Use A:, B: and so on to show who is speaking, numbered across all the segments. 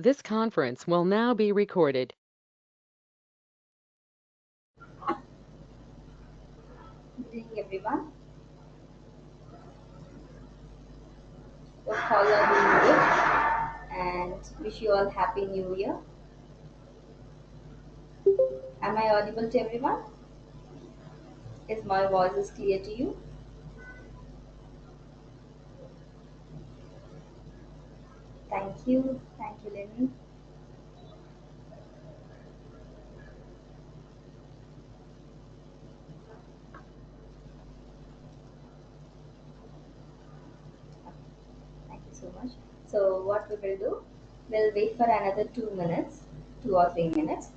A: This conference will now be recorded.
B: Good evening, everyone. Hope all are doing good and wish you all happy new year. Am I audible to everyone? Is my voice is clear to you? Thank you, Lenny. Thank you so much. So what we will do? We'll wait for another 2 minutes, 2 or 3 minutes.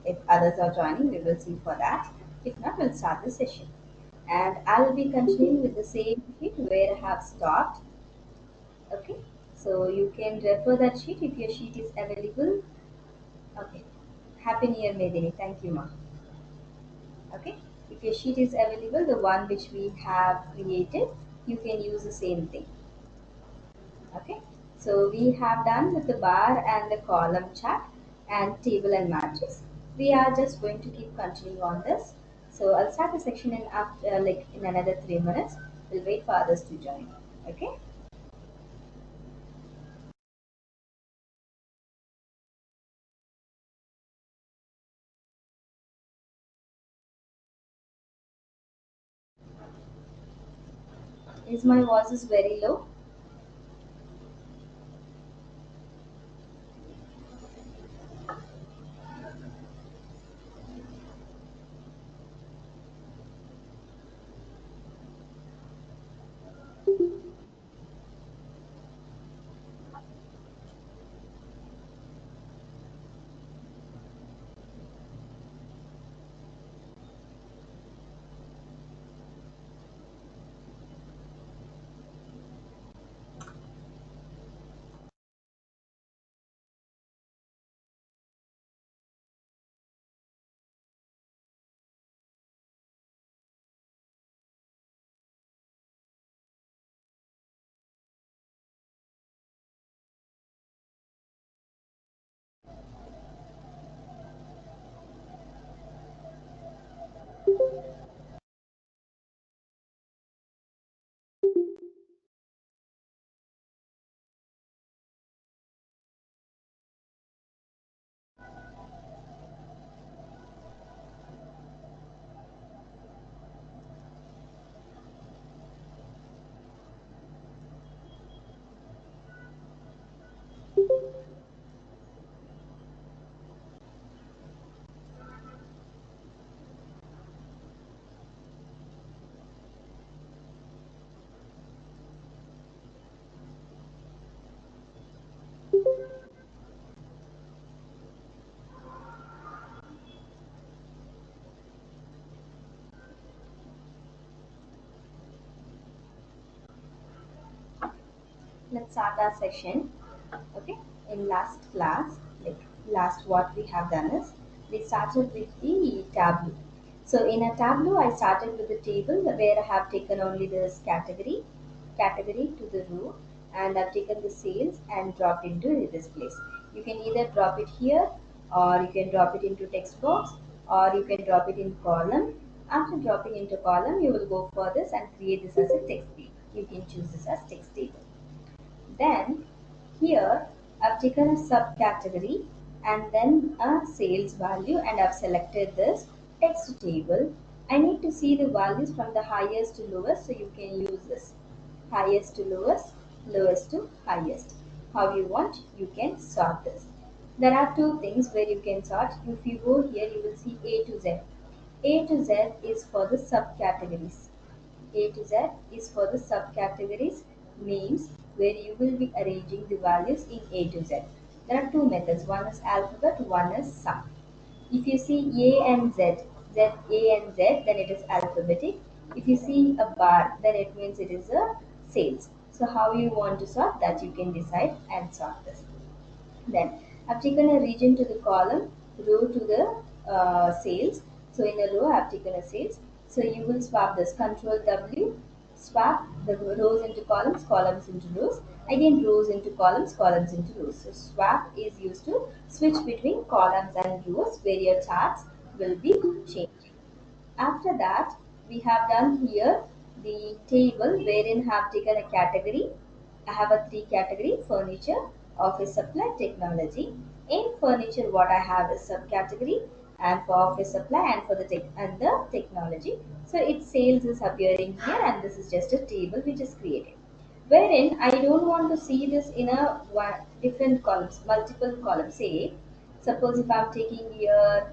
B: If others are joining, we will see for that. If not, we'll start the session. And I'll be continuing with the same sheet where I have stopped. Okay. So you can refer that sheet if your sheet is available. Okay. Happy New Year, Medini. Thank you, ma. Okay. If your sheet is available, the one which we have created, you can use the same thing. Okay. So we have done with the bar and the column chart and table and matrix. We are just going to keep continuing on this. So I'll start the section in after like in another 3 minutes. We'll wait for others to join. Okay. Is my voice is very low? Let's start our session. Okay. In last class, like last what we have done is we started with the tableau. So in a tableau, I started with the table where I have taken only this category to the row, and I've taken the sales and dropped into this place. You can either drop it here, or you can drop it into text box, or you can drop it in column. After dropping into column, you will go for this and create this as a text table. You can choose this as text table. Then here I've taken a subcategory and then a sales value, and I've selected this text table. I need to see the values from the highest to lowest, so you can use this highest to lowest, lowest to highest. How you want, you can sort this. There are two things where you can sort. If you go here, you will see A to Z. A to Z is for the subcategories. A to Z is for the subcategories, means where you will be arranging the values in A to Z. There are two methods, one is alphabet, one is sum. If you see A and Z, A and Z, then it is alphabetic. If you see a bar, then it means it is a sales. So how you want to sort that, you can decide and sort this. Then I've taken a region to the column, row to the sales. So in a row I've taken a sales. So you will swap this Control W, swap the rows into columns, columns into rows, again rows into columns, columns into rows. So swap is used to switch between columns and rows where your charts will be changing. After that, we have done here the table wherein have taken a category. I have a three category: furniture, office supply, technology. In furniture, what I have is subcategory, and for office supply and for the tech and the technology. So its sales is appearing here, and this is just a table which is created. Wherein I don't want to see this in a different columns, multiple columns. Say, suppose if I'm taking here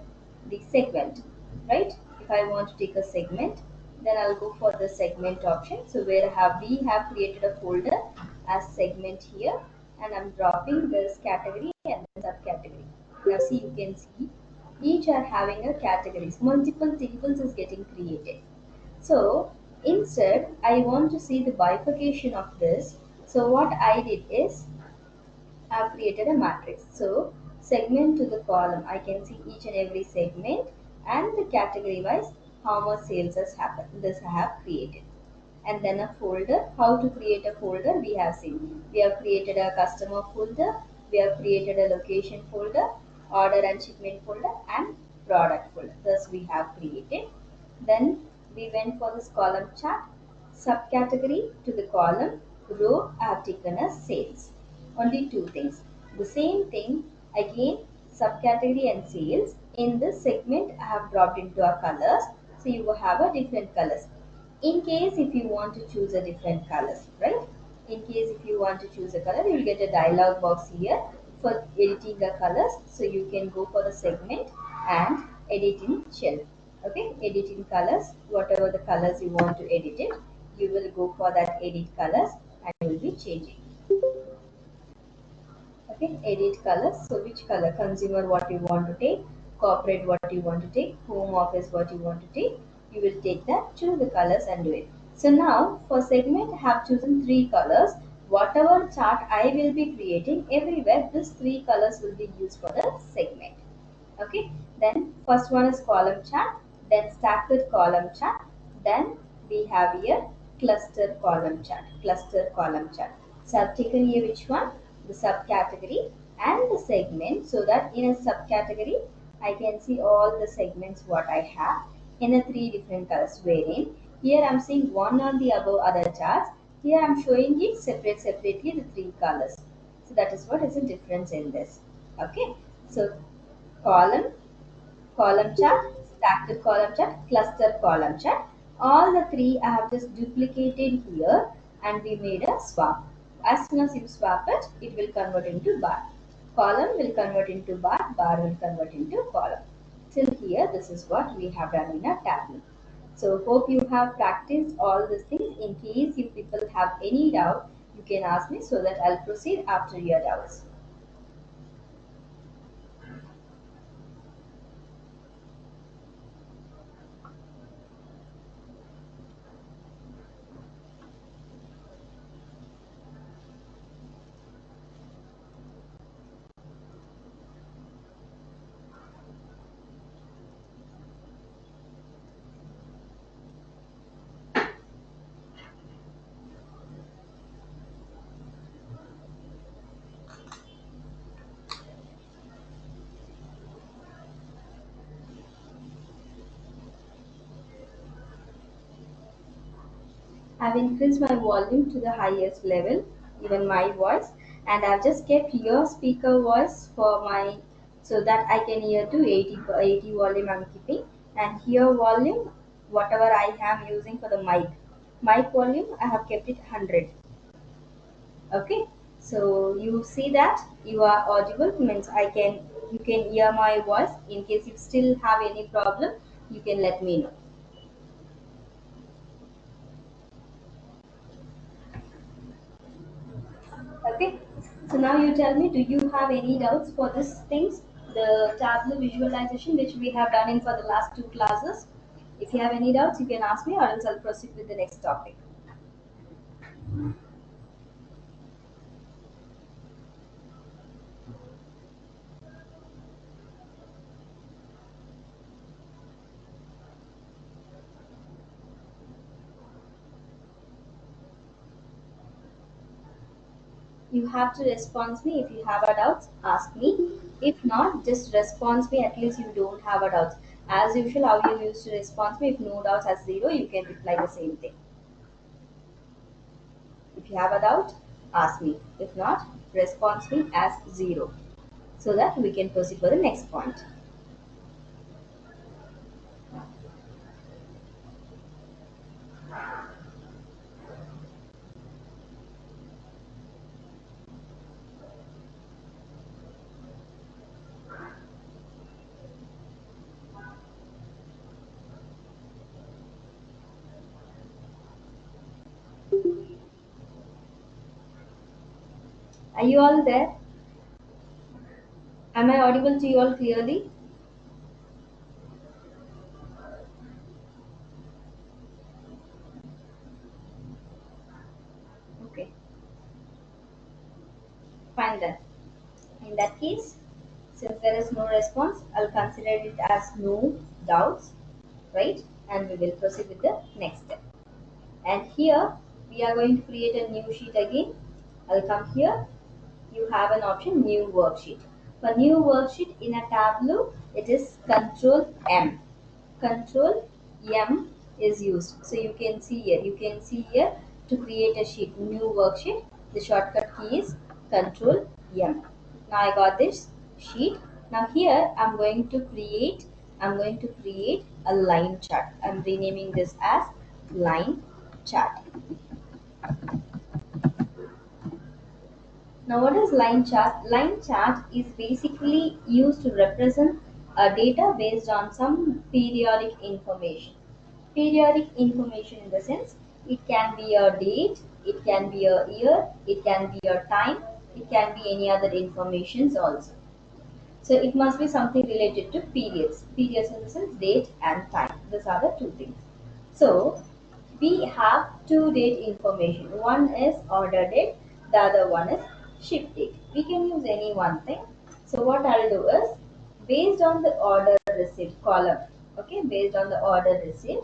B: the segment, right? If I want to take a segment, then I'll go for the segment option. So where have we have created a folder as segment here, and I'm dropping this category and then subcategory. Now see, you can see each are having a categories. Multiple tables is getting created. So instead, I want to see the bifurcation of this. So what I did is have created a matrix. So segment to the column, I can see each and every segment and the category wise how much sales has happened. This I have created. And then a folder. How to create a folder we have seen. We have created a customer folder. We have created a location folder, order and shipment folder, and product folder. Thus we have created. Then we went for this column chart. Subcategory to the column, row I have taken as sales. Only two things. The same thing again, subcategory and sales. In this segment I have dropped into our colors. So you will have a different colors. In case if you want to choose a different colors, right? In case if you want to choose a color, you will get a dialog box here for editing the colors. So you can go for the segment and edit in shelf. Okay, edit in colors, whatever the colors you want to edit it, you will go for that edit colors and you will be changing. Okay, edit colors. So which color? Consumer what you want to take, corporate what you want to take, home office what you want to take. You will take that, choose the colors and do it. So now for segment I have chosen three colors. Whatever chart I will be creating, everywhere these three colors will be used for the segment. Okay, then first one is column chart, then stacked column chart, then we have here cluster column chart. So I've taken here which one? The subcategory and the segment, so that in a subcategory I can see all the segments what I have in a three different colors, wherein here I'm seeing one on the above other charts, here I'm showing it separately the three colors. So that is what is the difference in this. Okay, so column, column chart, stacked column chart, cluster column chart. All the three I have just duplicated here and we made a swap. As soon as you swap it, it will convert into bar. Column will convert into bar, bar will convert into column. Till here, this is what we have done in a tableau. So hope you have practiced all these things. In case you people have any doubt, you can ask me so that I'll proceed after your doubts. I've increased my volume to the highest level, even my voice, and I've just kept your speaker voice for my so that I can hear to 80 volume I'm keeping, and here volume whatever I am using for the mic volume I have kept it 100. Okay, so you see that you are audible means you can hear my voice. In case you still have any problem, you can let me know. Okay. So now you tell me, do you have any doubts for these things? The Tableau visualization which we have done in for the last two classes. If you have any doubts, you can ask me or else I'll proceed with the next topic. You have to respond me. If you have a doubt, ask me. If not, just respond me. At least you don't have a doubt. As usual, how you used to respond me. If no doubts as 0, you can reply the same thing. If you have a doubt, ask me. If not, respond me as 0 so that we can proceed for the next point. Are you all there? Am I audible to you all clearly? Okay, fine then. In that case, since there is no response, I'll consider it as no doubts, right? And we will proceed with the next step. And here we are going to create a new sheet again. I'll come here. You have an option new worksheet. For new worksheet in a Tableau, it is Control M. Control M is used. So you can see here. You can see here to create a sheet, new worksheet. The shortcut key is Control M. Now I got this sheet. Now here I'm going to create a line chart. I'm renaming this as line chart. Now what is line chart? Line chart is basically used to represent a data based on some periodic information. Periodic information in the sense it can be a date, it can be a year, it can be a time, it can be any other informations also. So it must be something related to periods. Periods in the sense date and time. These are the two things. So we have two date information. One is order date, the other one is ship date. We can use any one thing. So what I'll do is based on the order received column. Okay, based on the order received,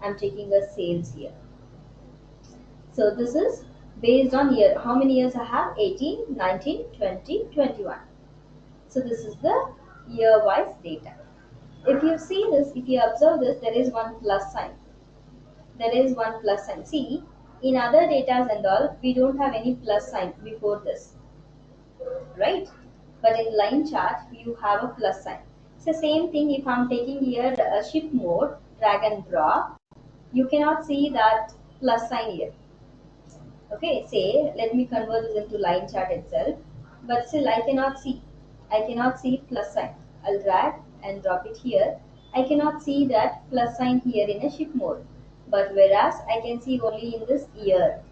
B: I'm taking a sales here. So this is based on year. How many years I have? 18, 19, 20, 21. So this is the year-wise data. If you see this, if you observe this, there is one plus sign. There is one plus sign. See, in other data and all, we don't have any plus sign before this, right? But in line chart, you have a plus sign. So same thing if I'm taking here a shift mode, drag and drop, you cannot see that plus sign here. Okay, say let me convert this into line chart itself, but still I cannot see plus sign. I'll drag and drop it here. I cannot see that plus sign here in a shift mode, but whereas I can see only in this year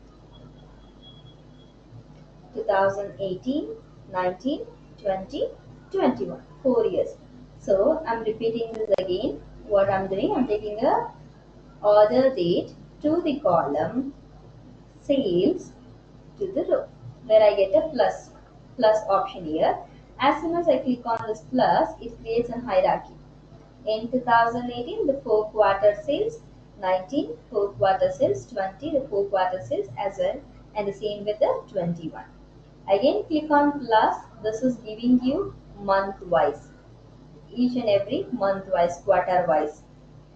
B: 2018, 19, 20, 21, 4 years. So I'm repeating this again. What I'm doing, I'm taking a order date to the column sales to the row where I get a plus option here. As soon as I click on this plus, it creates a hierarchy. In 2018, the 4 quarter sales, 19, 4 quarter sales, 20, the 4 quarter sales as well, and the same with the 21. Again, click on plus. This is giving you month wise, each and every month wise, quarter wise.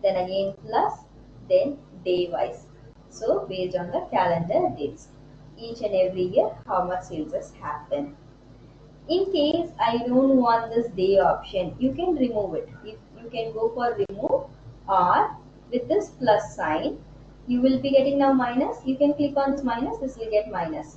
B: Then again plus, then day wise. So based on the calendar dates, each and every year how much sales has happened. In case I don't want this day option, you can remove it. If you can go for remove, or with this plus sign, you will be getting now minus. You can click on this minus, this will get minus.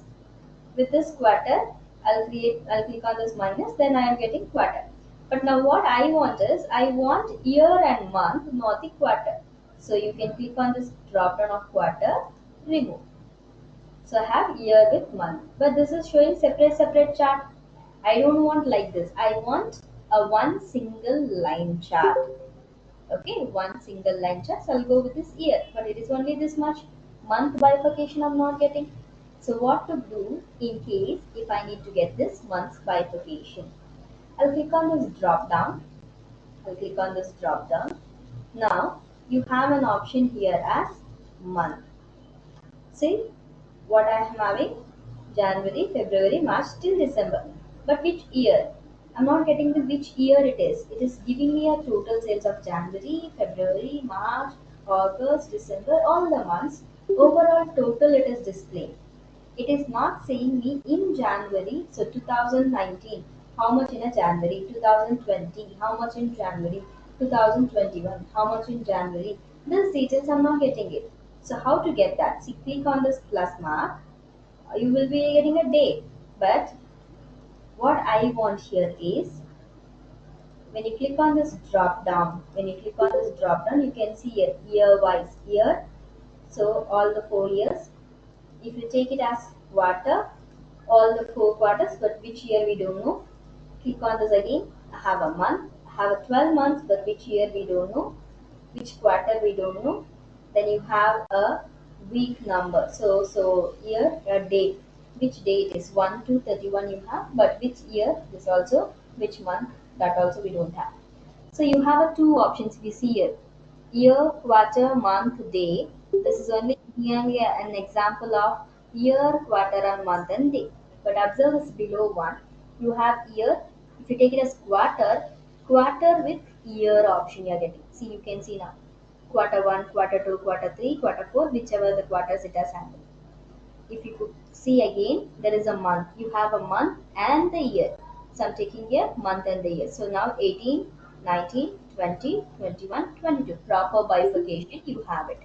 B: With this quarter, I'll click on this minus, then I am getting quarter. But now what I want is, I want year and month, not the quarter. So you can click on this drop down of quarter, remove. So I have year with month, but this is showing separate chart. I don't want like this. I want a one single line chart. Okay, one single line chart. So I'll go with this year, but it is only this much. Month bifurcation I'm not getting. So what to do in case if I need to get this month's bifurcation? I'll click on this drop down. I'll click on this drop down. Now you have an option here as month. See what I am having? January, February, March till December. But which year? I'm not getting the which year it is. It is giving me a total sales of January, February, March, August, December, all the months. Overall total it is displaying. It is not saying me in January, so 2019, how much in a January, 2020, how much in January, 2021, how much in January. These details I'm not getting it. So how to get that? See, click on this plus mark, you will be getting a date. But what I want here is when you click on this drop down, you can see here year wise year. So all the 4 years. If you take it as quarter, all the 4 quarters, but which year we don't know. Click on this again. I have a month. I have a 12 months, but which year we don't know. Which quarter we don't know. Then you have a week number. So year a date. Which date is 1 to 31 you have, but which year is also which month that also we don't have. So you have a two options we see here. Year, quarter, month, day. This is only giving an example of year, quarter and month and day. But observe this below one. You have year. If you take it as quarter, quarter with year option you are getting. See, you can see now. Quarter 1, quarter 2, quarter 3, quarter 4, whichever the quarters it has handled. If you could see again, there is a month. You have a month and the year. So I'm taking here month and the year. So now 18, 19, 20, 21, 22. Proper bifurcation, you have it.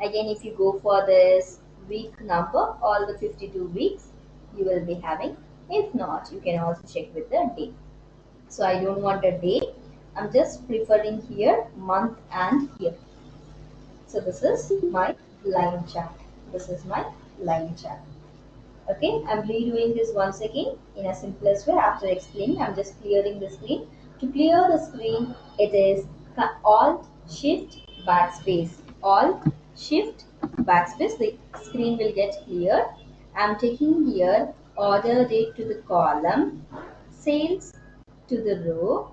B: Again, if you go for this week number, all the 52 weeks, you will be having. If not, you can also check with the day. So I don't want a day. I'm just preferring here month and year. So this is my line chart. This is my line chart. Okay, I'm redoing this once again in a simplest way. After explaining, I'm just clearing the screen. To clear the screen, it is Alt Shift Backspace. Alt Shift Backspace. The screen will get clear. I'm taking here order date to the column, sales to the row,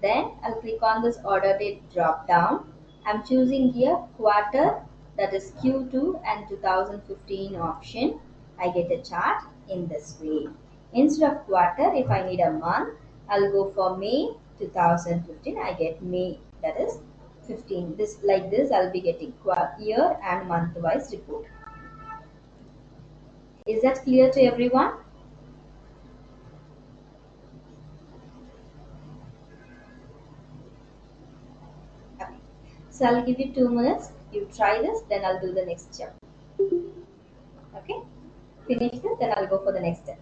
B: then I'll click on this order date drop down. I'm choosing here quarter, that is Q2 and 2015 option. I get a chart in this way. Instead of quarter, if I need a month, I'll go for May 2015. I get May, that is 15. This like this I'll be getting year and month wise report. Is that clear to everyone? Okay. So I'll give you 2 minutes. You try this, then I'll do the next step. Okay. Finish this, then I'll go for the next step.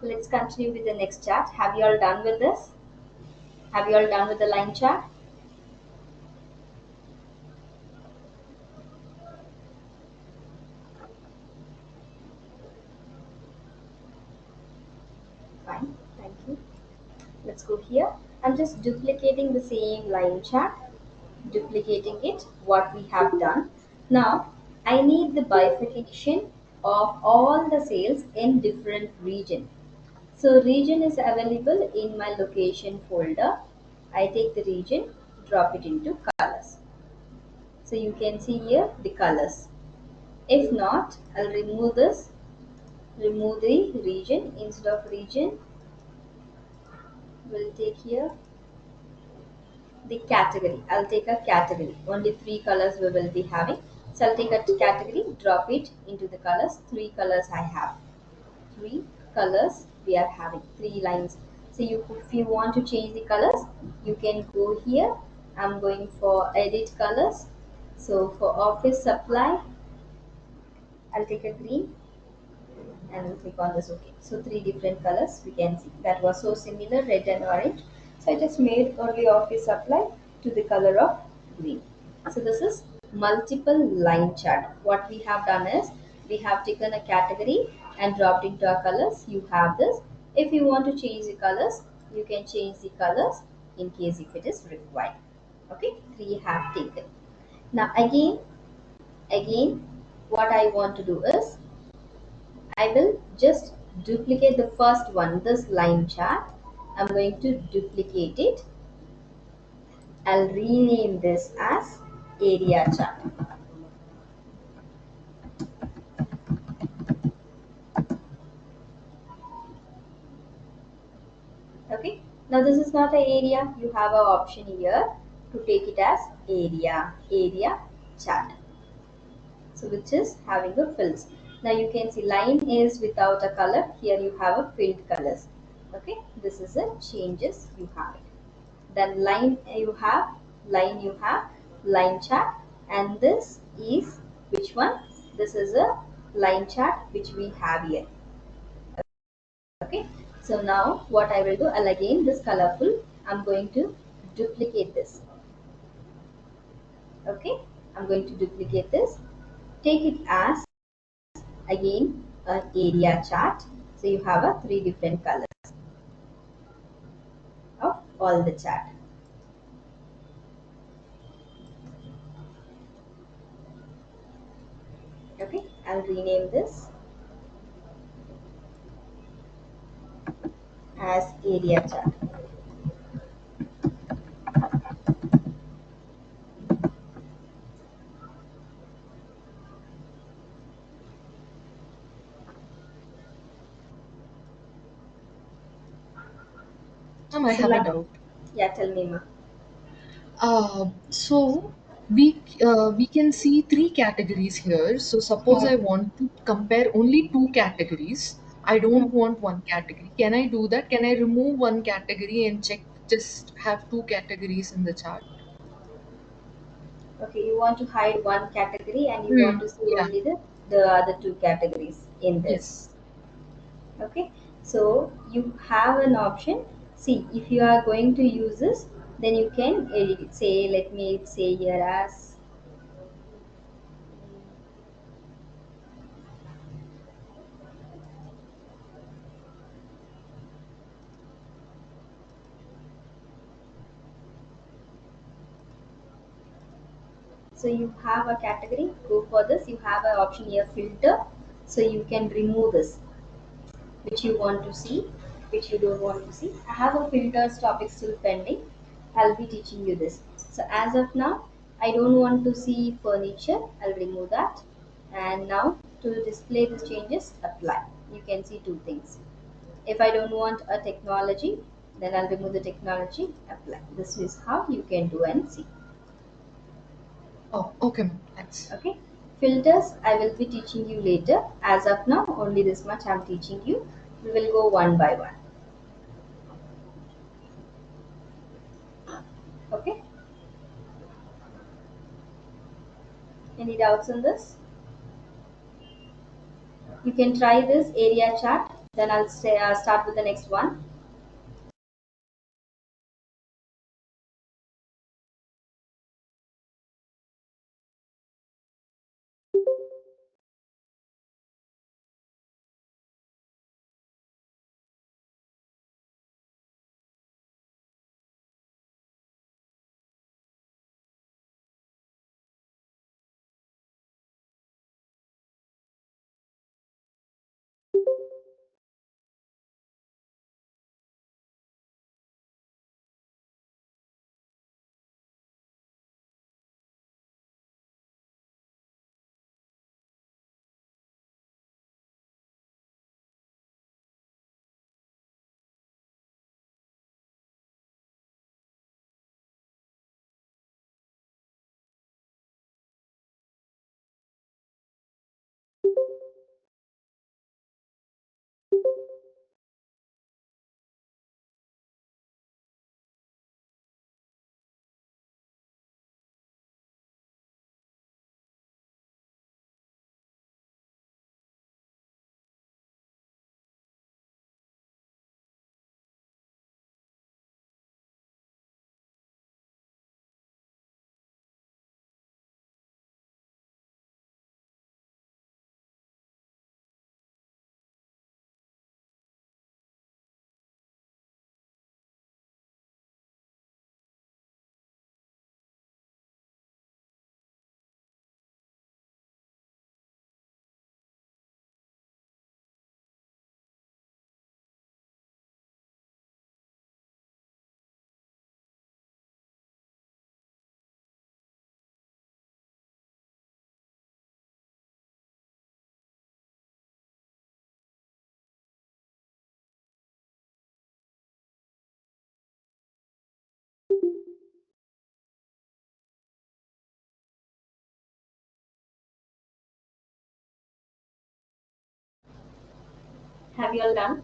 B: Let's continue with the next chart. Have you all done with this? Have you all done with the line chart? Fine, thank you. Let's go here. I'm just duplicating the same line chart, duplicating it, what we have done. Now, I need the bifurcation of all the sales in different region. So region is available in my location folder. I take the region, drop it into colors. So you can see here the colors. If not, I'll remove this, remove the region. Instead of region, we'll take here the category. I'll take a category. Only three colors we will be having. So I'll take a category, drop it into the colors. Three colors I have. Three colors we are having. Three lines. So if you want to change the colors, you can go here. I'm going for edit colors. So for office supply, I'll take a green and we'll click on this OK. So three different colors we can see that was so similar, red and orange. So I just made only office supply to the color of green. So this is multiple line chart. What we have done is we have taken a category and dropped into our colors. You have this. If you want to change the colors, you can change the colors in case if it is required. Okay, three have taken. Now again what I want to do is I will just duplicate the first one, this line chart. I'm going to duplicate it. I'll rename this as area chart. Okay. Now this is not an area. You have an option here to take it as area chart. So which is having a fills. Now you can see line is without a color. Here you have a filled colors. Okay. This is the changes you have. Then line you have line chart, and this is which one? This is a line chart which we have here. Okay, so now what I will do, I'll again this colorful, I'm going to duplicate this. Okay, I'm going to duplicate this, take it as again an area chart. So you have a three different colors of all the chart. Okay, I'll rename this as area chart.
C: I
B: So
C: have a
B: now,
C: doubt.
B: yeah, tell me, ma.
C: So we can see three categories here. So suppose I want to compare only two categories. I don't want one category. Can I do that? Can I remove one category and check just have two categories in the chart?
B: Okay, you want to hide one category and you want
C: Hmm.
B: to see
C: Yeah.
B: only the other two categories in this.
C: Yes.
B: Okay, so you have an option. See, if you are going to use this, then you can edit it. Say, let me say here as, so you have a category, go for this. You have an option here, filter. So you can remove this, which you want to see, which you don't want to see. I have a filters topic still pending. I'll be teaching you this. So as of now, I don't want to see furniture. I'll remove that. And now to display the changes, apply. You can see two things. If I don't want a technology, then I'll remove the technology, apply. This is how you can do and see.
C: Oh, okay, ma'am. Thanks.
B: Okay. Filters, I will be teaching you later. As of now, only this much I'm teaching you. We will go one by one. Okay. Any doubts on this? You can try this area chart Then I'll start with the next one. Have you all done?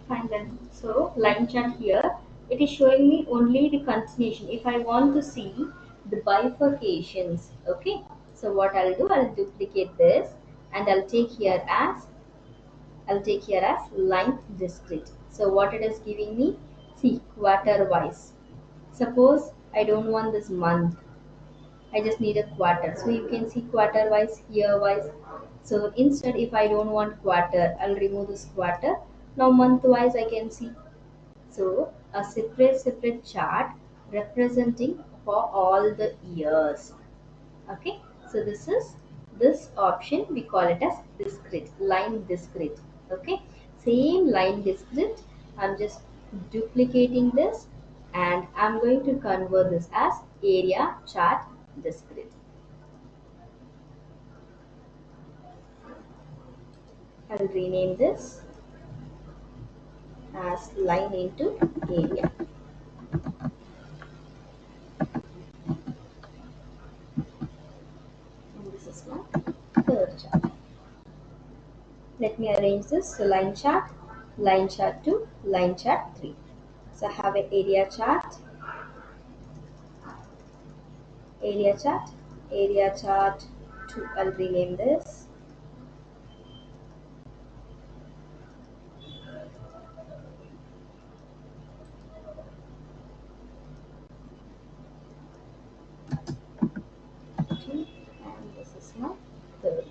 B: Fine then. So line chart here, it is showing me only the continuation. If I want to see the bifurcations, okay. So what I'll do, I'll duplicate this and I'll take here as line discrete. So what it is giving me, see quarter wise. Suppose I don't want this month, I just need a quarter. So you can see quarter wise, year wise. So instead, if I don't want quarter, I'll remove this quarter. Now month wise, I can see. So a separate chart representing for all the years. Okay. So this option we call it as discrete, line discrete. Okay. Same line discrete. I'm just duplicating this and I'm going to convert this as area chart discrete. I'll rename this as line into area. And this is my third chart. Let me arrange this. So line chart 2, line chart 3. So I have an area chart, area chart 2. I'll rename this. Okay, and this is my third.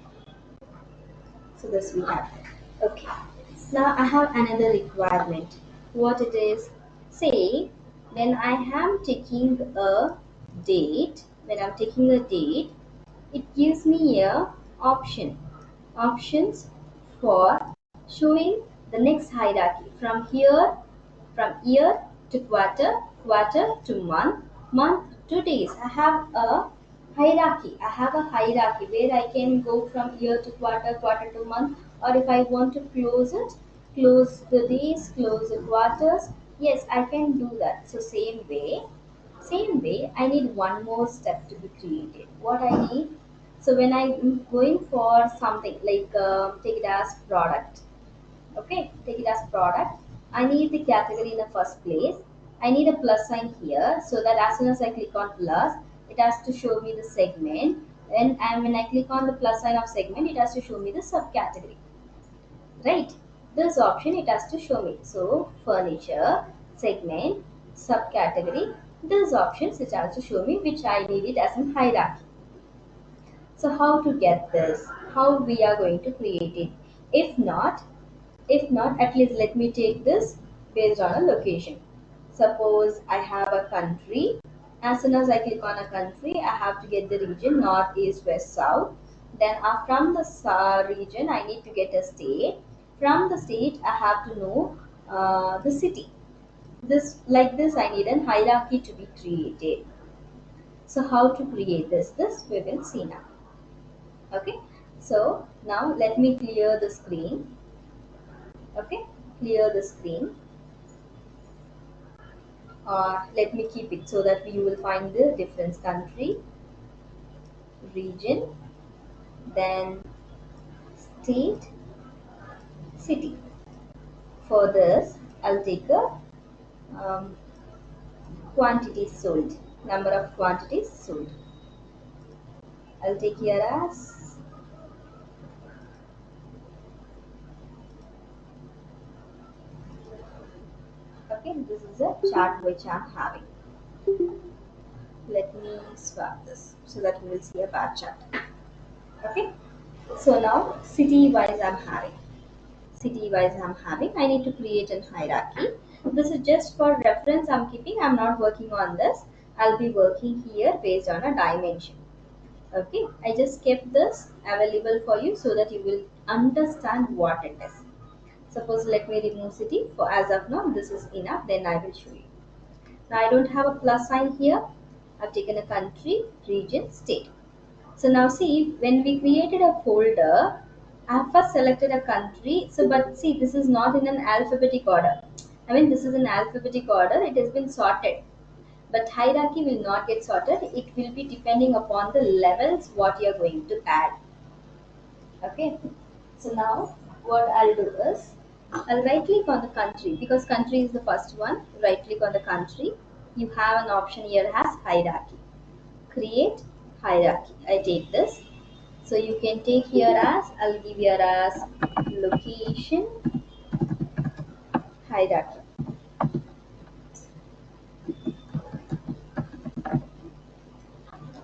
B: So this we have. Okay. Now I have another requirement. What it is? Say when I am taking a date, when I'm taking a date, it gives me a options for showing the next hierarchy from year to quarter, quarter to month, month to days. I have a hierarchy. I have a hierarchy where I can go from year to quarter, quarter to month, or if I want to close it, close the days, close the quarters. Yes, I can do that. So same way, I need one more step to be created. What I need, so when I'm going for something like take it as product, Okay, take it as product. I need the category in the first place. I need a plus sign here so that as soon as I click on plus, it has to show me the segment. And when I click on the plus sign of segment, it has to show me the subcategory. Right? This option it has to show me. So furniture, segment, subcategory. These options it has to show me which I need it as in hierarchy. So how to get this? How we are going to create it? If not, at least let me take this based on a location. Suppose I have a country. As soon as I click on a country, I have to get the region north, east, west, south. Then from the region, I need to get a state. From the state, I have to know the city. This like this, I need a hierarchy to be created. So how to create this? This we will see now. Okay. So now let me clear the screen. Okay, clear the screen. Let me keep it so that you will find the difference: country, region, then state, city. For this I'll take a um, quantities sold, number of quantities sold. I'll take here as okay, this is a chart which I'm having. Let me swap this so that we will see a bar chart. Okay, so now city wise I'm having, I need to create a hierarchy. This is just for reference I'm keeping. I'm not working on this. I'll be working here based on a dimension. Okay, I just kept this available for you so that you will understand what it is. Suppose let me remove city. For as of now this is enough, then I will show you. Now I don't have a plus sign here. I've taken a country, region, state. So now see, when we created a folder, I have first selected a country. So but see, this is not in an alphabetic order. I mean, this is in alphabetic order. It has been sorted. But hierarchy will not get sorted. It will be depending upon the levels what you are going to add. Okay. So now what I'll do is, I'll right click on the country because country is the first one. Right click on the country. You have an option here as hierarchy. Create hierarchy. I take this. So you can take here as, I'll give here as location hierarchy,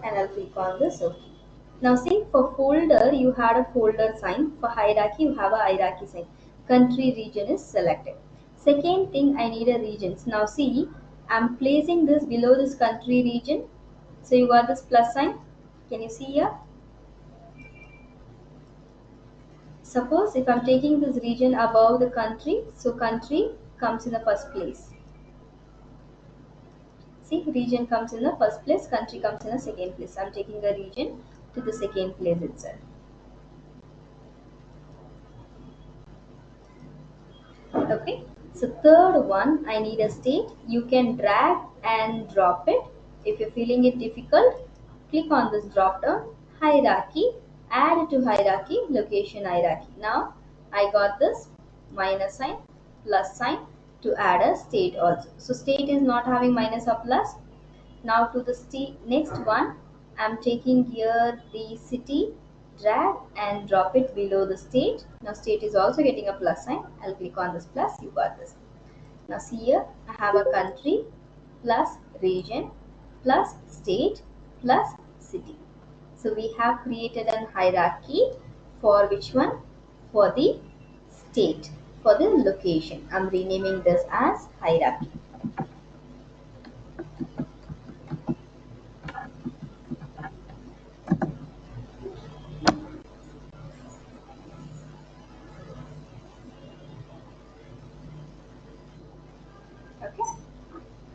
B: and I'll click on this OK. Now see, for folder you had a folder sign, for hierarchy you have a hierarchy sign. Country, region is selected. Second thing, I need a regions. Now see, I'm placing this below this country region. So you got this plus sign. Can you see here? Suppose if I'm taking this region above the country, so country comes in the first place. See, region comes in the first place, country comes in the second place. I'm taking a region to the second place itself. Okay. So third one, I need a state. You can drag and drop it. If you're feeling it difficult, click on this drop down, hierarchy, add it to hierarchy, location hierarchy. Now I got this minus sign, plus sign to add a state also. So state is not having minus or plus. Now to the next one, I'm taking here the city, drag and drop it below the state. Now state is also getting a plus sign. I'll click on this plus, you got this. Now see here, I have a country plus region plus state plus city. So we have created an hierarchy for which one? For the state, for the location. I'm renaming this as hierarchy. Okay.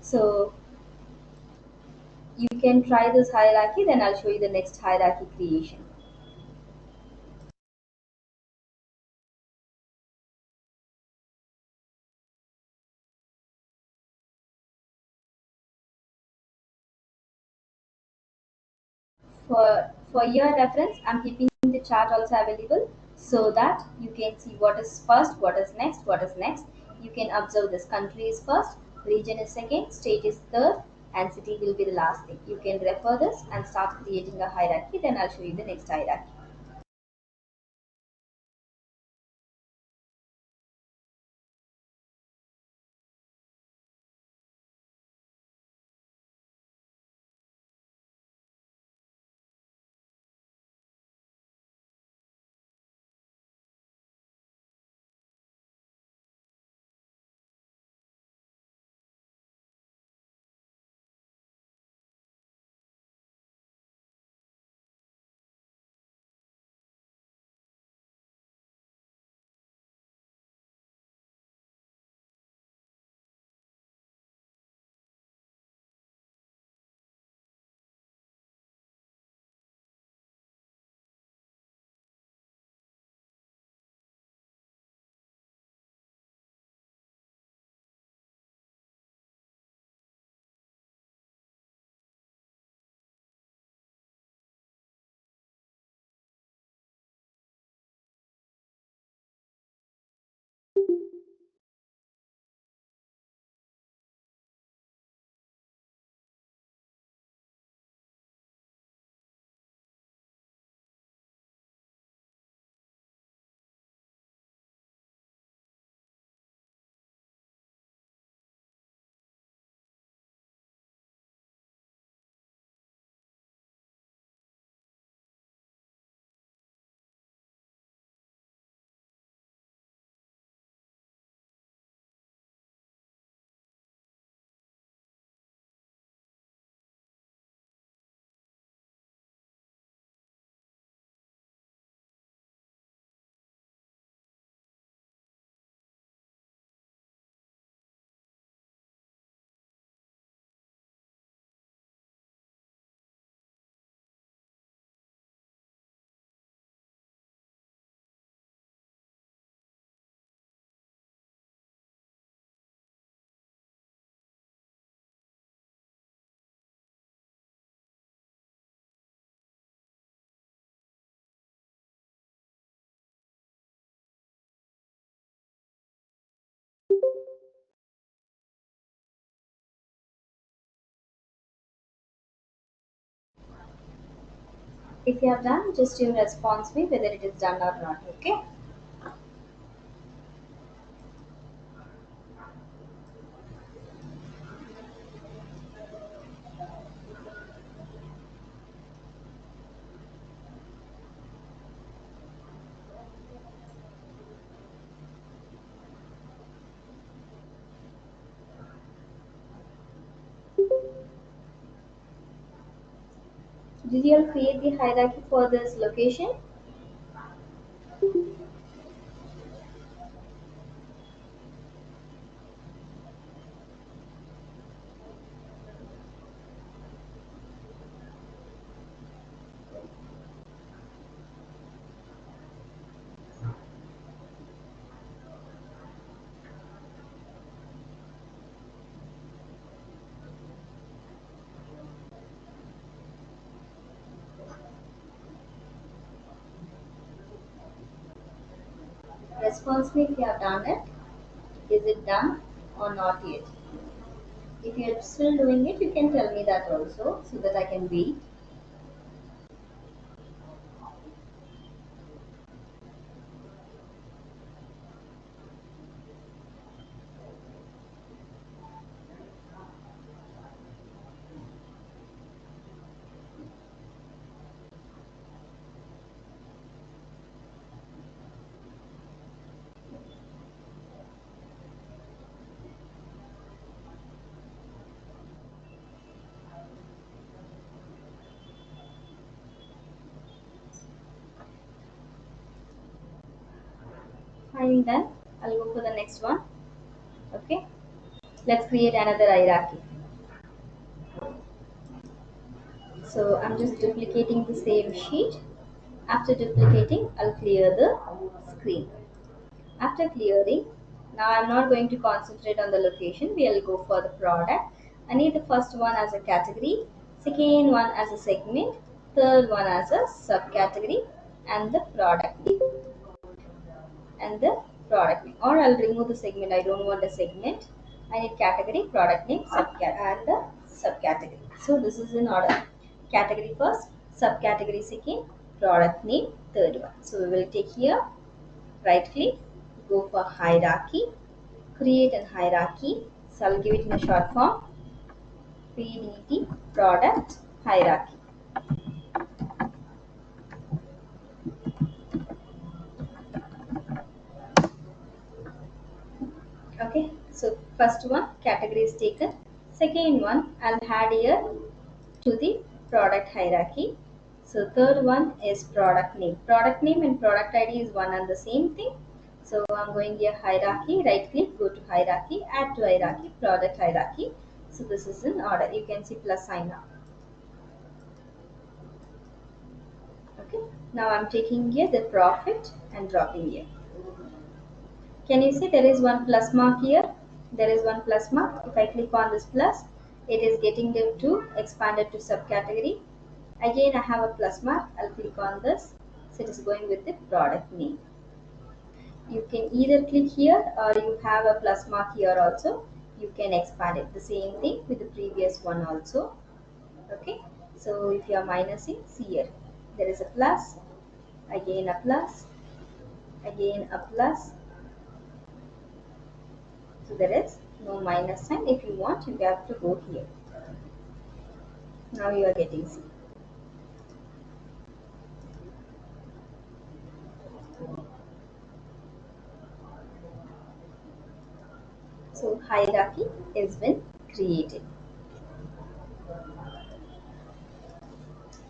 B: So you can try this hierarchy, then I'll show you the next hierarchy creation. For your reference, I'm keeping the chart also available so that you can see what is first, what is next, what is next. You can observe this: country is first, region is second, state is third, and city will be the last thing. You can refer this and start creating a hierarchy. Then I'll show you the next hierarchy. If you have done, just you response me whether it is done or not. Okay. Did you all create the hierarchy for this location? Response me if you have done it. Is it done or not yet? If you're still doing it, you can tell me that also so that I can wait. Fine, then I'll go for the next one. Okay, let's create another hierarchy. So I'm just duplicating the same sheet. After duplicating, I'll clear the screen. After clearing, now I'm not going to concentrate on the location. We'll go for the product. I need the first one as a category, second one as a segment, third one as a subcategory, and the product. and the product name. Or I'll remove the segment. I don't want a segment. I need category, product name, and the subcategory. So this is in order. Category first, subcategory second, product name third one. So we will take here, right click, go for hierarchy, create a hierarchy. So I'll give it in a short form, PDT, product hierarchy. Okay, so first one category is taken. Second one I'll add here to the product hierarchy. So third one is product name. Product name and product ID is one and the same thing. So I'm going here hierarchy, right click, go to hierarchy, add to hierarchy, product hierarchy. So this is in order. You can see plus sign now. Okay. Now I'm taking here the profit and dropping here. Can you see there is one plus mark here? There is one plus mark. If I click on this plus, it is getting them to expanded to subcategory. Again, I have a plus mark. I'll click on this. So it is going with the product name. You can either click here or you have a plus mark here also. You can expand it. The same thing with the previous one also. Okay. So if you are minusing, see here. There is a plus, again a plus, again a plus. So there is no minus sign. If you want, you have to go here. Now you are getting C. So hierarchy has been created.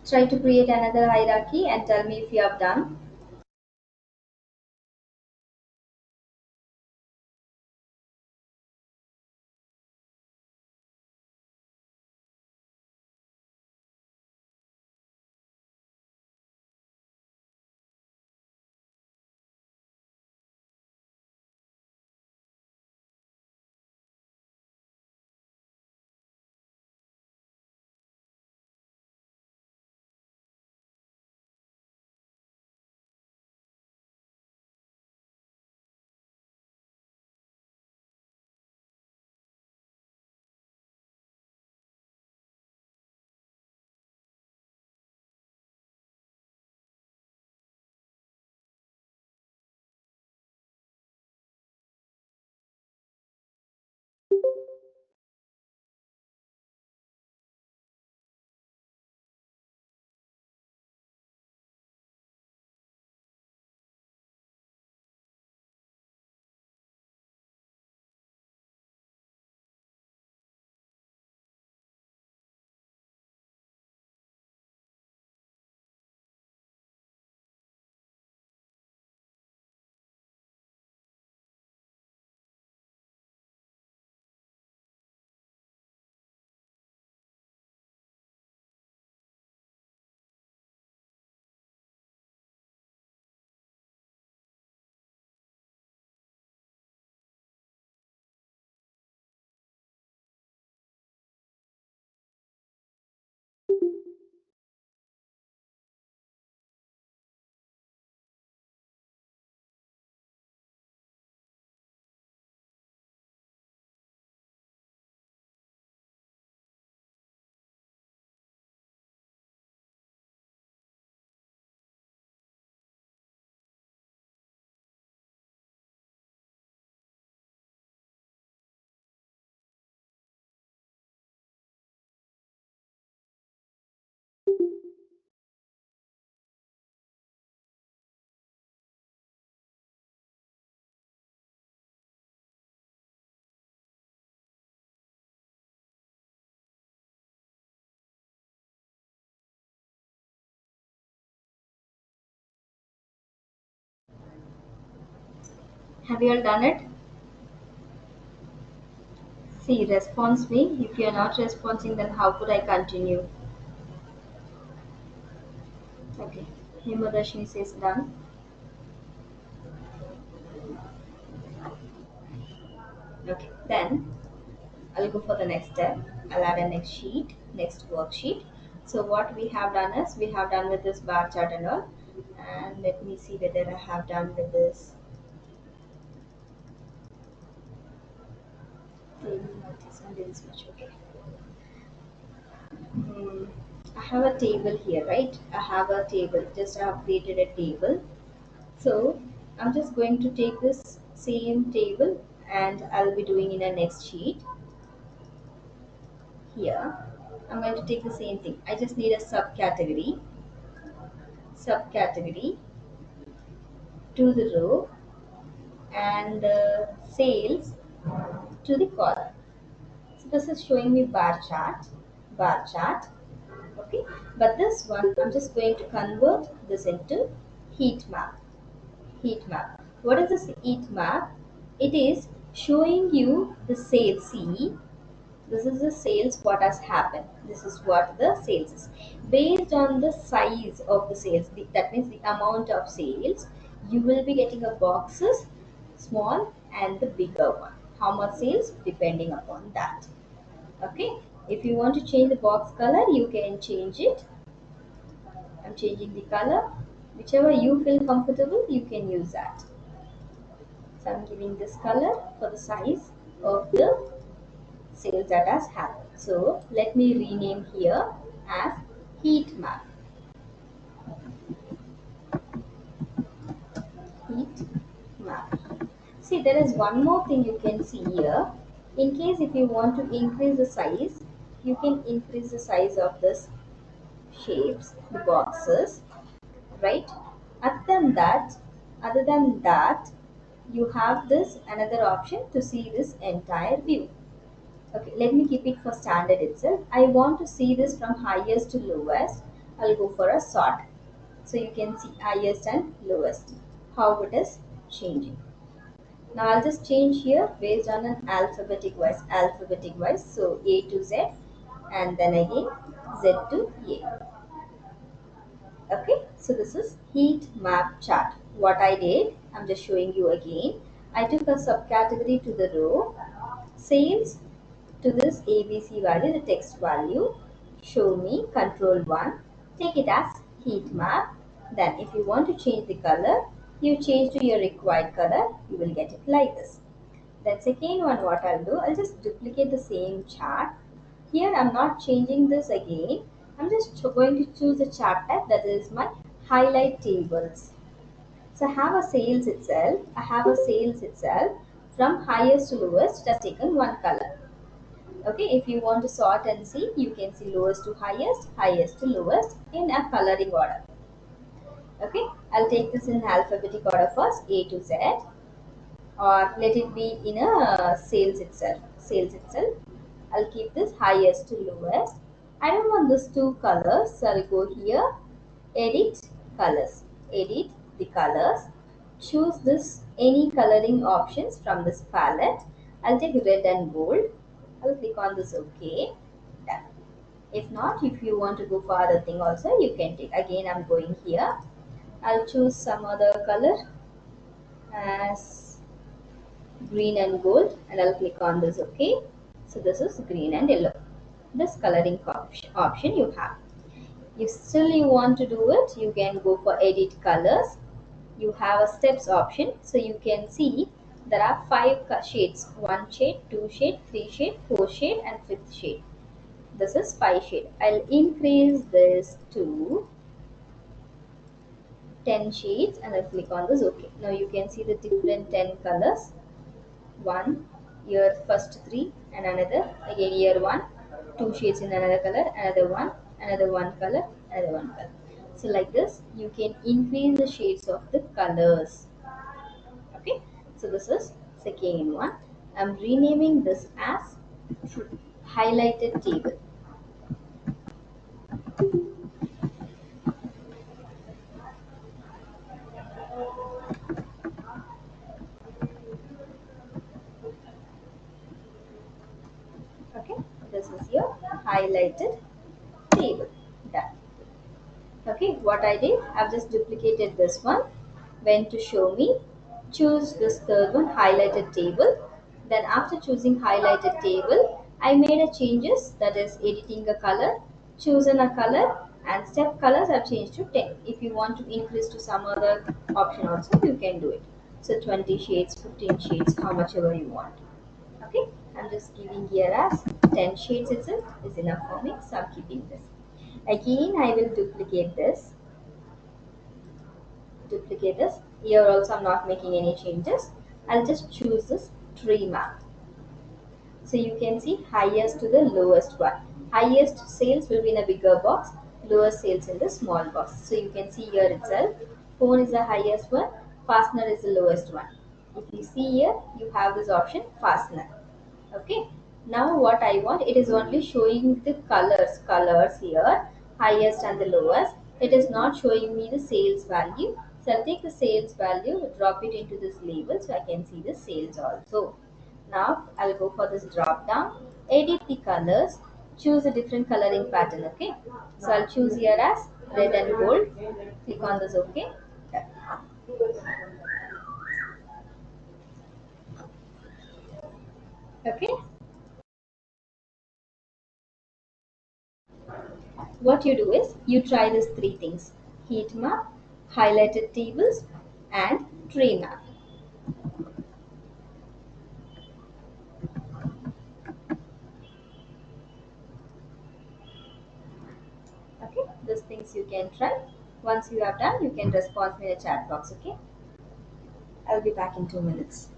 B: Try to create another hierarchy and tell me if you have done. Have you all done it? See, response me. If you are not responding, then how could I continue? Okay. Himadashini says done. Okay. Then I'll go for the next step. I'll add a next sheet, next worksheet. So what we have done is we have done with this bar chart and all. And let me see whether I have done with this. Table notice and this much. Okay. Hmm. I have a table here, right? I have a table. Just I have created a table. So I'm just going to take this same table and I'll be doing in a next sheet. Here, I'm going to take the same thing. I just need a subcategory to the row and sales to the column. So this is showing me bar chart. Okay, but this one I'm just going to convert this into heat map. Heat map. What is this heat map? It is showing you the sales. See, this is the sales what has happened. This is what the sales is based on the size of the sales. That means the amount of sales you will be getting a boxes small and the bigger one. How much sales depending upon that. Okay, if you want to change the box color you can change it. I'm changing the color. Whichever you feel comfortable you can use that. So I'm giving this color for the size of the sales that has happened. So let me rename here as heat map. Heat map. See, there is one more thing you can see here. In case if you want to increase the size, you can increase the size of this shapes, the boxes, right? Other than that, other than that, you have this another option to see this entire view. Okay, let me keep it for standard itself. I want to see this from highest to lowest. I'll go for a sort. So you can see highest and lowest, how it is changing. Now I'll just change here based on an alphabetic wise. So A to Z and then again Z to A. Okay, so this is heat map chart. What I did, I'm just showing you again. I took a subcategory to the row, sales to this ABC value, the text value, show me control 1, take it as heat map. Then if you want to change the color, you change to your required color, you will get it like this. Then second one what I'll do, I'll just duplicate the same chart. Here I'm not changing this again. I'm just going to choose a chart type that is my highlight tables. So I have a sales itself from highest to lowest, it has taken one color. Okay, if you want to sort and see, you can see lowest to highest, highest to lowest in a coloring order. Okay, I'll take this in alphabetic order first, A to Z, or let it be in a sales itself. Sales itself. I'll keep this highest to lowest. I don't want this two colors, so I'll go here, edit colors, edit the colors. Choose this any coloring options from this palette. I'll take red and gold. I'll click on this OK. Done. If not, if you want to go for other thing also, you can take. Again, I'm going here. I'll choose some other color as green and gold and I'll click on this OK. So this is green and yellow. This coloring option you have. If still you want to do it, you can go for edit colors. You have a steps option, so you can see there are 5 shades, 1 shade, 2 shade, 3 shade, 4 shade and 5th shade. This is 5 shade. I'll increase this to 10 shades and I'll click on this OK. Now you can see the different 10 colors. One, here first 3 and another, again here 1, 2 shades in another color, another one color, another one color. So like this, you can increase the shades of the colors. Okay, so this is second one. I'm renaming this as highlighted table. Okay, this is your highlighted table. Done. Okay, what I did, I've just duplicated this one. Went to show me, choose this third one, highlighted table. Then after choosing highlighted table, I made a changes, that is editing a color, chosen a color and step colors I've changed to 10. If you want to increase to some other option also, you can do it. So 20 shades, 15 shades, how much ever you want. Okay, I'm just giving here as 10 shades itself is enough for me, so I'm keeping this. Again, I will duplicate this. Here also I'm not making any changes. I'll just choose this tree map. So you can see highest to the lowest one. Highest sales will be in a bigger box, lowest sales in the small box. So you can see here itself, phone is the highest one, fastener is the lowest one. If you see here, you have this option fastener. Okay. Now what I want, it is only showing the colors here, highest and the lowest. It is not showing me the sales value. So I'll take the sales value, drop it into this label so I can see the sales also. Now I'll go for this drop down, edit the colors, choose a different coloring pattern. Okay, so I'll choose here as red and gold. Click on this. Okay. Okay. What you do is you try these three things: heat map, highlighted tables, and tree map. Okay, those things you can try. Once you have done, you can respond me in the chat box. Okay, I'll be back in 2 minutes.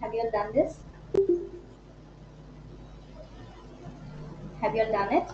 B: Have you all done this? Have you all done it?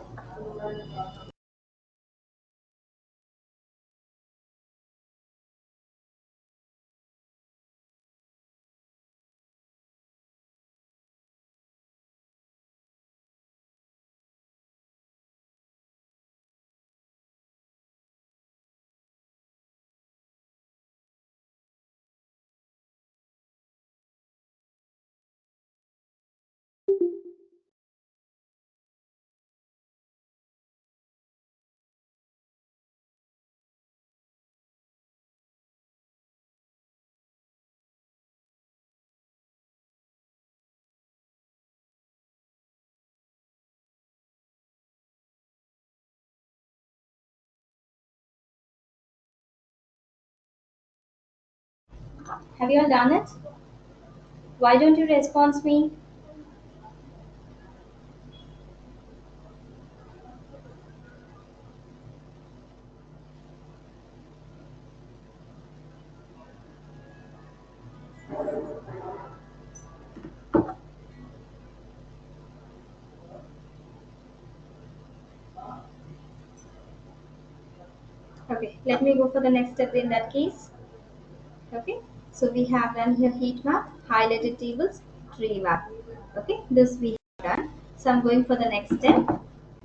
B: Have you all done it? Why don't you respond me? Okay, let me go for the next step in that case. Okay, so we have done here heat map, highlighted tables, tree map. Okay, this we have done. So I'm going for the next step.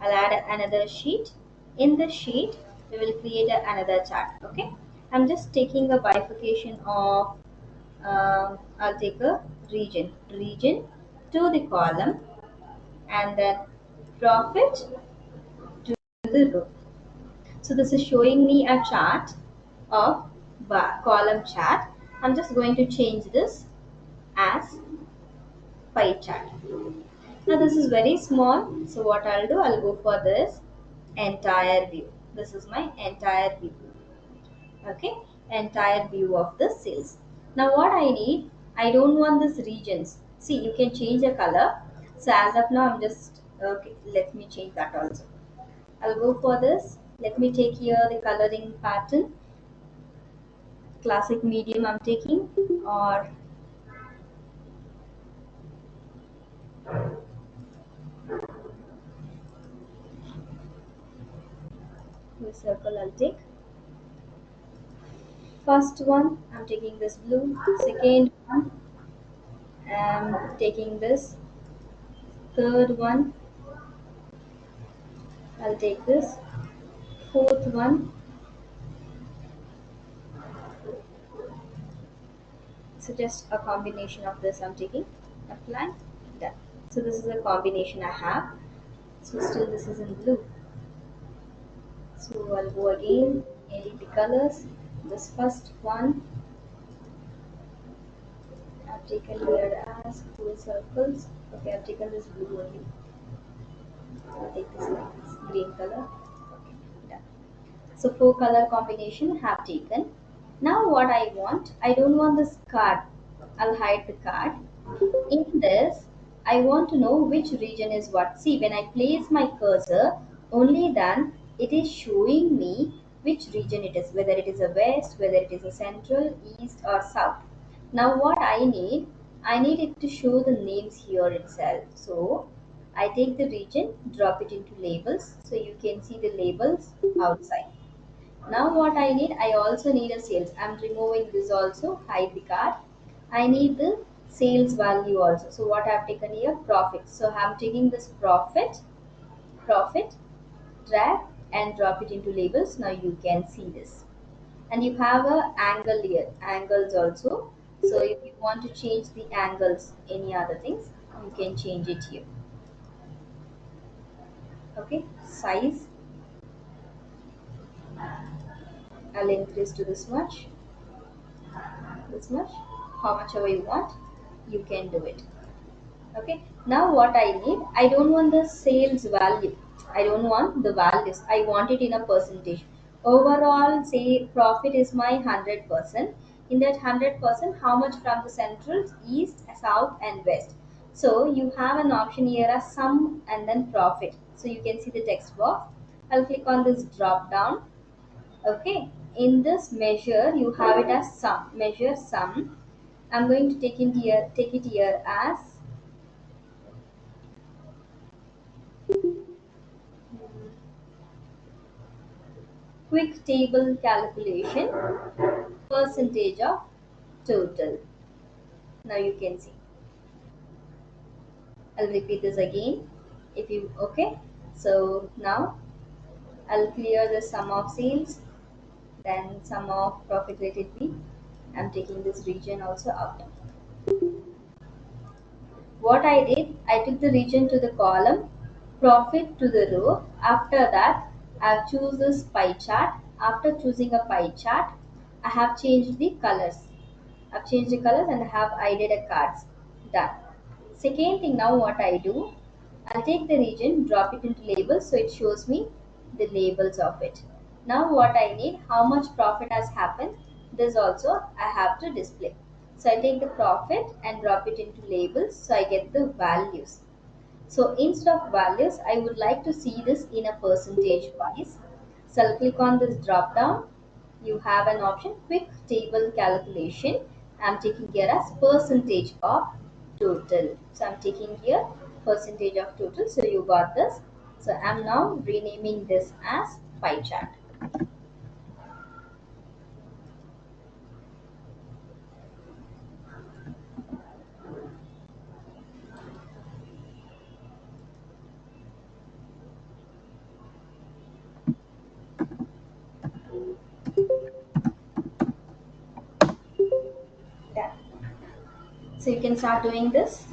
B: I'll add another sheet. In the sheet, we will create another chart. Okay, I'm just taking a bifurcation of, I'll take a region to the column, and then profit to the row. So this is showing me a chart of column chart. I'm just going to change this as pie chart. Now this is very small. So what I'll do, I'll go for this entire view. This is my entire view. Okay, entire view of the sales. Now what I need, I don't want this regions. See, you can change the color. So as of now, I'm just okay. Let me change that also. I'll go for this. Let me take here the coloring pattern. Classic medium I'm taking, or the circle I'll take. First one, I'm taking this blue. Second one, I'm taking this. Third one, I'll take this. Fourth one, so just a combination of this I'm taking. Apply, done. So this is a combination I have. So still this is in blue. So I'll go again, edit the colors. This first one, I've taken here as full circles. Okay, I've taken this blue only. I'll take this like this, green color. Okay, done. So four color combination have taken. Now what I want, I don't want this card. I'll hide the card. In this, I want to know which region is what. See, when I place my cursor, only then it is showing me which region it is, whether it is a west, whether it is a central, east or south. Now what I need it to show the names here itself. So I take the region, drop it into labels, so you can see the labels outside. Now what I need, I also need a sales. I'm removing this also, hide the card. I need the sales value also. So what I've taken here, profit. So I'm taking this profit, drag and drop it into labels. Now you can see this. And you have a angle here, angles also. So if you want to change the angles, any other things, you can change it here. Okay, size, I'll increase to this much, how much ever you want, you can do it. Okay, now what I need, I don't want the sales value, I don't want the values, I want it in a percentage. Overall, say profit is my 100%. In that 100%, how much from the central, east, south and west. So you have an option here as sum and then profit, so you can see the text box. I'll click on this drop down. Okay, in this measure you have it as sum, measure sum. I'm going to take it here as quick table calculation, percentage of total. Now you can see. I'll repeat this again. If you okay, so now I'll clear the sum of sales, then sum of profit rated B. I'm taking this region also out. What I did, I took the region to the column, profit to the row. After that, I've choose this pie chart. After choosing a pie chart, I have changed the colors. I've changed the colors and I have added a cards. Done. Second thing, now what I do, I'll take the region, drop it into labels, so it shows me the labels of it. Now what I need, how much profit has happened, this also I have to display. So I take the profit and drop it into labels, so I get the values. So instead of values, I would like to see this in a percentage wise. So I'll click on this drop down. You have an option quick table calculation. I'm taking here as percentage of total. So I'm taking here percentage of total. So you got this. So I'm now renaming this as pie chart. Yeah. So you can start doing this.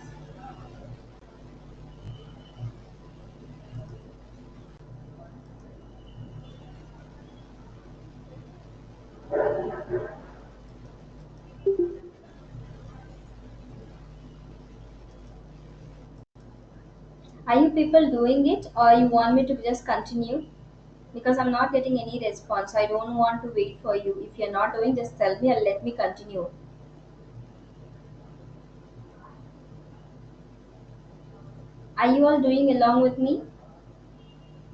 B: Are you people doing it or you want me to just continue? Because I'm not getting any response. I don't want to wait for you. If you're not doing, just tell me and let me continue. Are you all doing along with me?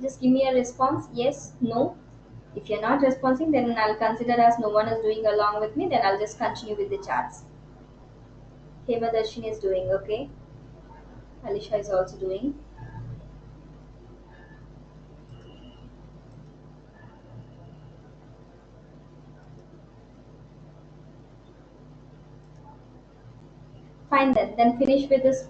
B: Just give me a response. Yes, no. If you're not responding, then I'll consider as no one is doing along with me. Then I'll just continue with the charts. Hema Darshini is doing okay. Alisha is also doing. Fine then. Then finish with this.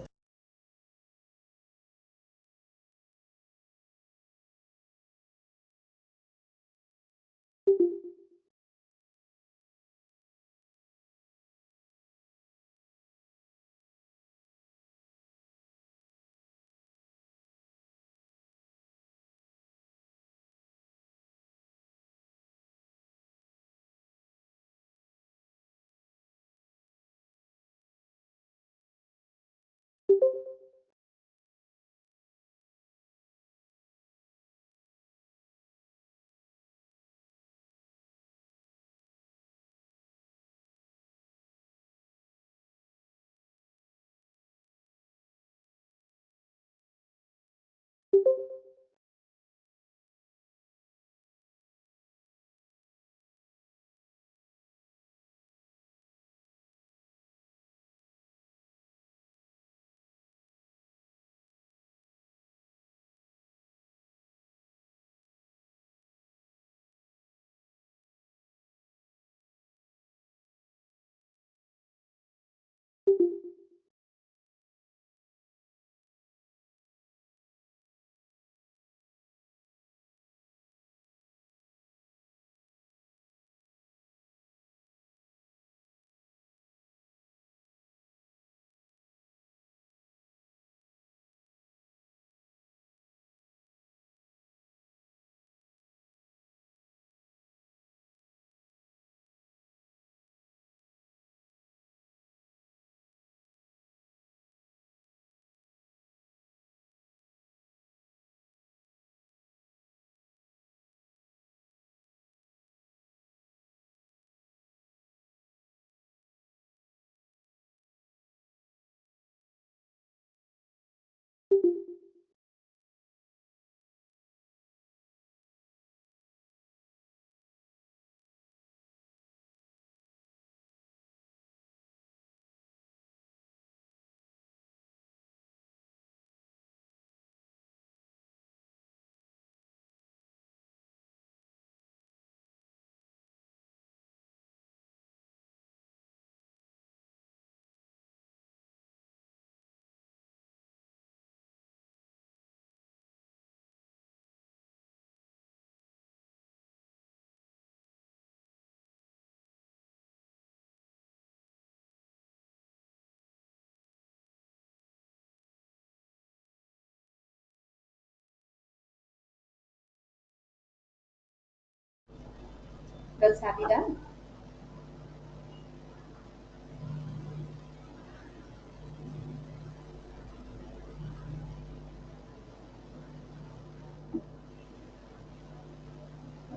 B: Girls, have you done?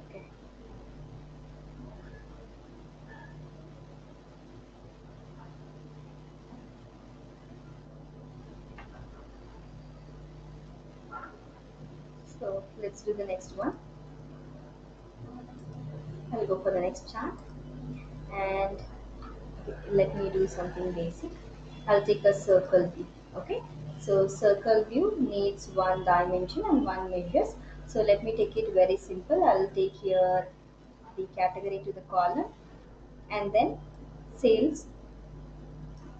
B: Okay. So let's do the next one. I'll go for the next chart, and let me do something basic. I'll take a circle view. Okay, so circle view needs one dimension and one measures. So let me take it very simple. I'll take here the category to the column, and then sales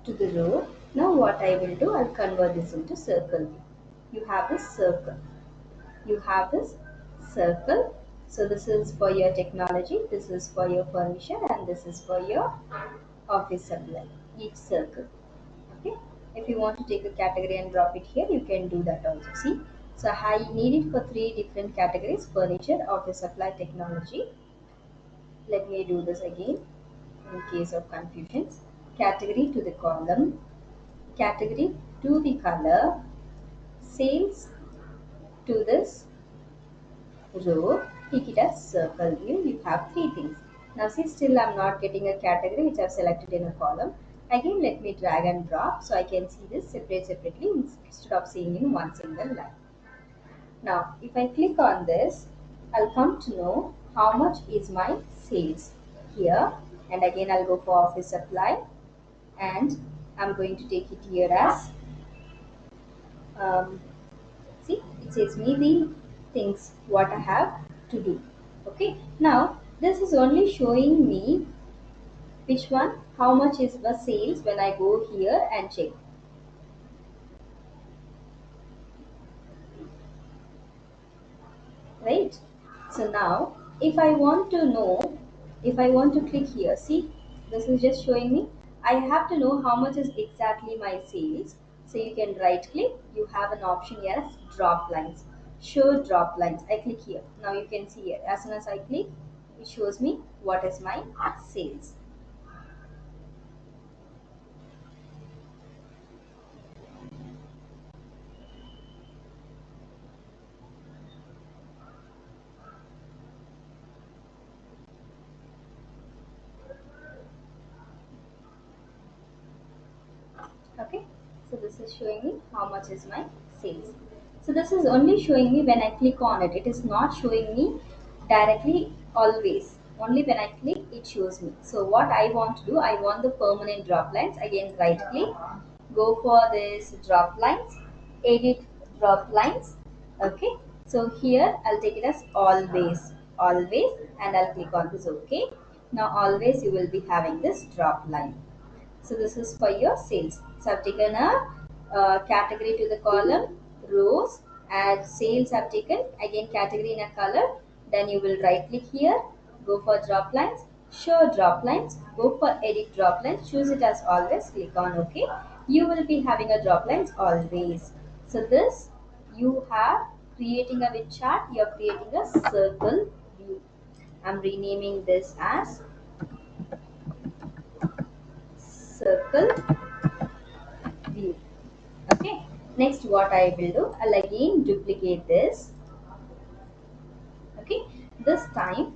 B: to the row. Now what I will do, I'll convert this into circle view. You have this circle. You have this circle. So this is for your technology, this is for your furniture, and this is for your office supply, each circle. Okay, if you want to take a category and drop it here, you can do that also. See, so I need it for three different categories: furniture, office supply, technology. Let me do this again in case of confusions. Category to the column, category to the color, sales to this row, take it as circle view. You have three things. Now see, still I'm not getting a category which I've selected in a column. Again, let me drag and drop so I can see this separately instead of seeing in one single line. Now if I click on this, I'll come to know how much is my sales here, and again I'll go for office supply, and I'm going to take it here as um, see, it says me the things what I have to do. Okay, now this is only showing me which one, how much is the sales when I go here and check, right? So now if I want to know, if I want to click here, see, this is just showing me I have to know how much is exactly my sales. So you can right click, you have an option here as drop lines, show drop lines. I click here, now you can see here, as soon as I click, it shows me what is my sales. Okay, so this is showing me how much is my sales. So this is only showing me when I click on it, it is not showing me directly always, only when I click it shows me. So what I want to do, I want the permanent drop lines. Again, right click, go for this drop lines, edit drop lines. Okay, so here I'll take it as always, and I'll click on this. Okay, now always you will be having this drop line. So this is for your sales. So I've taken a category to the column, rows, and sales I've taken. Again, category in a color. Then you will right click here, go for drop lines, show drop lines, go for edit drop lines, choose it as always, click on OK. You will be having a drop lines always. So this you have creating a with chart, you're creating a circle view. I'm renaming this as circle view. Okay, next what I will do, I'll again duplicate this. Okay, this time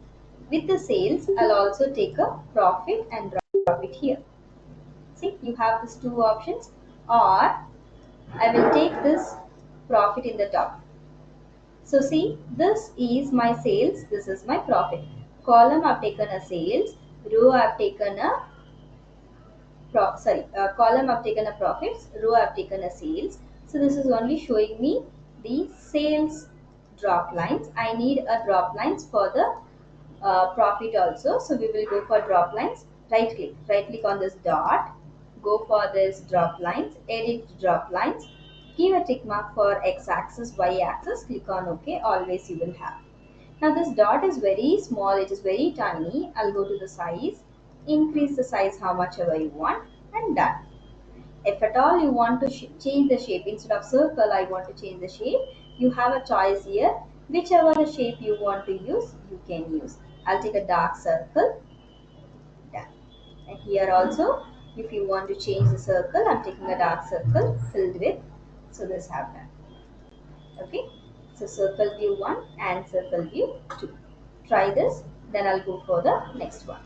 B: with the sales I'll also take a profit and drop it here. See, you have these two options, or I will take this profit in the top. So see, this is my sales, this is my profit. Column I've taken a sales, row I've taken a column I've taken a profits, row I've taken a sales. So this is only showing me the sales drop lines. I need a drop lines for the profit also. So we will go for drop lines. Right click on this dot, go for this drop lines, edit drop lines, give a tick mark for x axis, y axis, click on OK. Always you will have. Now this dot is very small, it is very tiny. I'll go to the size, increase the size how much ever you want, and done. If at all you want to change the shape, instead of circle I want to change the shape, you have a choice here. Whichever the shape you want to use, you can use. I'll take a dark circle, done. And here also, if you want to change the circle, I'm taking a dark circle filled with, so this have done. Okay, so circle view 1 and circle view 2. Try this, then I'll go for the next one.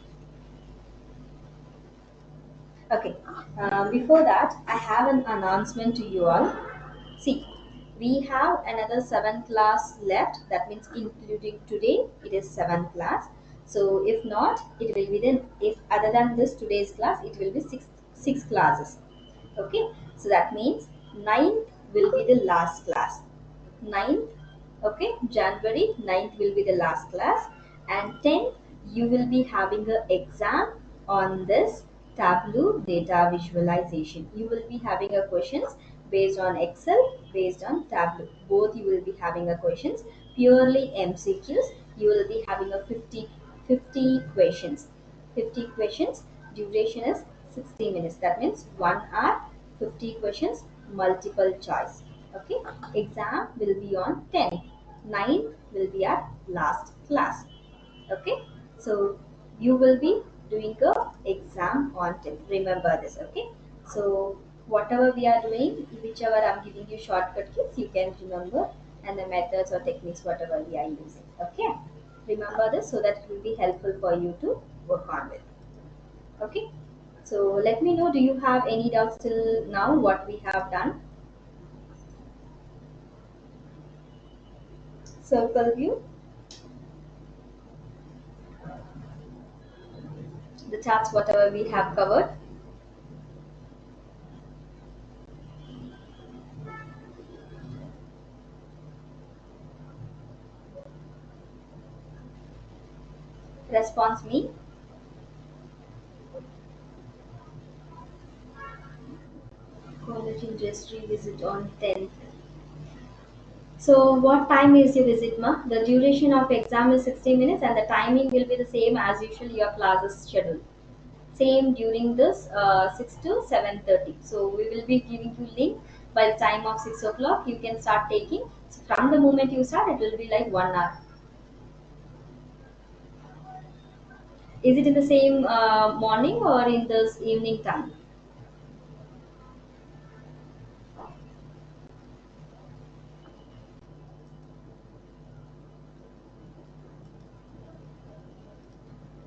B: Okay, before that I have an announcement to you all. See, We have another 7 class left. That means including today, it is 7 class. So if not, it will be then, if other than this today's class, it will be six classes. Okay, so that means ninth will be the last class. Ninth, okay, January 9th will be the last class, and 10th you will be having an exam on this Tableau data visualization. You will be having a questions based on Excel, based on Tableau. Both you will be having a questions, purely MCQs. You will be having a 50 questions. 50 questions, duration is 60 minutes. That means 1 hour, 50 questions, multiple choice. Okay, exam will be on 10th. 9th will be our last class. Okay, so you will be doing a exam on 10th. Remember this. Okay, so whatever we are doing, whichever I'm giving you shortcut keys, you can remember, and the methods or techniques whatever we are using. Okay, remember this so that it will be helpful for you to work on with. Okay, so let me know, do you have any doubts till now what we have done? Circle view, the charts whatever we have covered. Response me. College industry visit on 10th. So what time is your visit, ma? The duration of exam is 60 minutes and the timing will be the same as usual your classes schedule. Same during this 6 to 7:30. So we will be giving you link by the time of 6 o'clock. You can start taking. So from the moment you start, it will be like 1 hour. Is it in the same morning or in this evening time?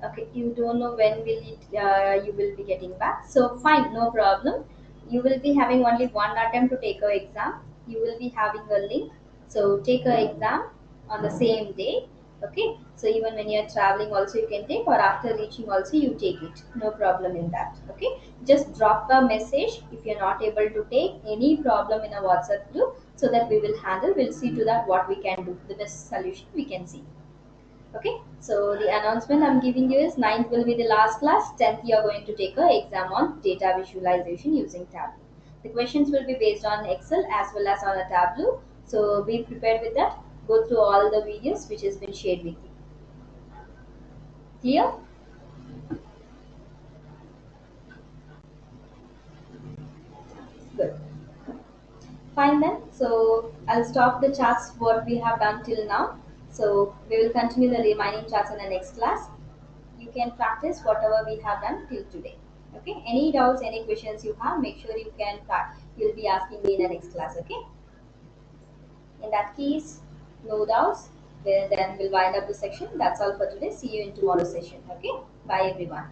B: Okay, you don't know when will it you will be getting back. So fine, no problem. You will be having only one attempt to take a exam. You will be having a link. So take a exam on the same day. Okay, so even when you're traveling also you can take, or after reaching also you take it. No problem in that. Okay, just drop a message if you're not able to take any problem in a WhatsApp group, so that we will handle. We'll see to that what we can do, the best solution we can see. Okay, so the announcement I'm giving you is ninth will be the last class, 10th you are going to take a exam on data visualization using Tableau. The questions will be based on Excel as well as on a Tableau. So be prepared with that. Go through all the videos which has been shared with you. Clear? Good. Fine then. So I'll stop the charts what we have done till now. So we will continue the remaining charts in the next class. You can practice whatever we have done till today. Okay, any doubts, any questions you have, make sure you can you'll be asking me in the next class. Okay, in that case, no doubts, then we'll wind up the section. That's all for today. See you in tomorrow's session. Okay, bye everyone.